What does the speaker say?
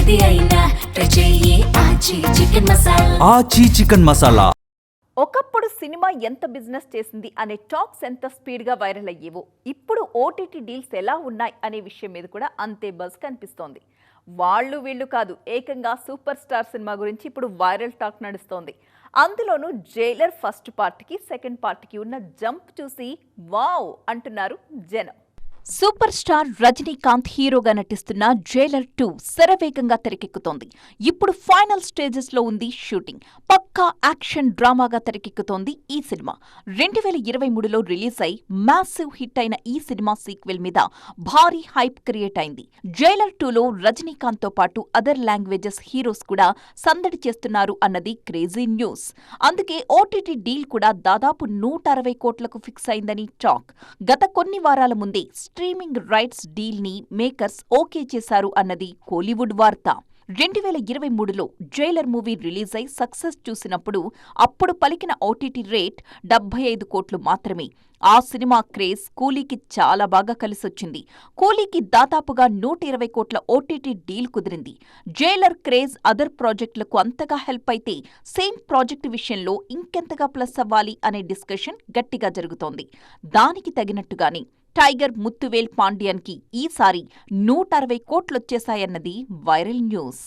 ఏది అయినా ట్రై చెయ్యి ఆచి చికెన్ మసాలా. ఆచి చికెన్ మసాలా. ఒకప్పుడు సినిమా ఎంత బిజినెస్ చేసింది అనే టాక్స్ ఎంత స్పీడ్గా వైరల్ అయ్యేవో ఇప్పుడు ఓటీటీ డీల్స్ ఎలా ఉన్నాయి అనే విషయం మీద కూడా అంతే బజ్ కనిపిస్తోంది. వాళ్ళు వీళ్ళు కాదు, ఏకంగా సూపర్ స్టార్ సినిమా గురించి ఇప్పుడు వైరల్ టాక్ నడుస్తోంది. అందులోనూ జైలర్ ఫస్ట్ పార్ట్కి సెకండ్ పార్ట్కి ఉన్న జంప్ చూసి వావ్ అంటున్నారు జనం. సూపర్ స్టార్ రజనీకాంత్ హీరోగా నటిస్తున్న జైలర్ 2 శరవేగంగా తెరకెక్కుతోంది. ఇప్పుడు ఫైనల్ స్టేజెస్ లో ఉంది షూటింగ్. పక్కా యాక్షన్ డ్రామాగా తెరకెక్కుతోంది ఈ సినిమా. 2023లో రిలీజ్ అయి మ్యాసివ్ హిట్ అయిన ఈ సినిమా సీక్వెల్ మీద భారీ హైప్ క్రియేట్ అయింది. జైలర్ 2లో రజనీకాంత్ తో పాటు అదర్ లాంగ్వేజెస్ హీరోస్ కూడా సందడి చేస్తున్నారు అన్నది క్రేజీ న్యూస్. అందుకే ఓటీటీ డీల్ కూడా దాదాపు 160 కోట్లకు ఫిక్స్ అయిందని టాక్. గత కొన్ని వారాల ముందే స్ట్రీమింగ్ రైట్స్ డీల్ ని మేకర్స్ ఓకే చేశారు అన్నది కోలీవుడ్ వార్త. 2023లో జైలర్ మూవీ రిలీజ్ అయి సక్సెస్ చూసినప్పుడు అప్పుడు పలికిన ఓటీటీ రేట్ 75 కోట్లు మాత్రమే. ఆ సినిమా క్రేజ్ కూలీకి చాలా బాగా కలిసొచ్చింది. కూలీకి దాదాపుగా 120 కోట్ల ఓటీటీ డీల్ కుదిరింది. జైలర్ క్రేజ్ అదర్ ప్రాజెక్టులకు అంతగా హెల్ప్ అయితే సేమ్ ప్రాజెక్టు విషయంలో ఇంకెంతగా ప్లస్ అవ్వాలి అనే డిస్కషన్ గట్టిగా జరుగుతోంది. దానికి తగినట్టుగానే టైగర్ ముత్తువేల్ పాండ్యన్కి ఈసారి 160 కోట్లొచ్చేశాయన్నది వైరల్ న్యూస్.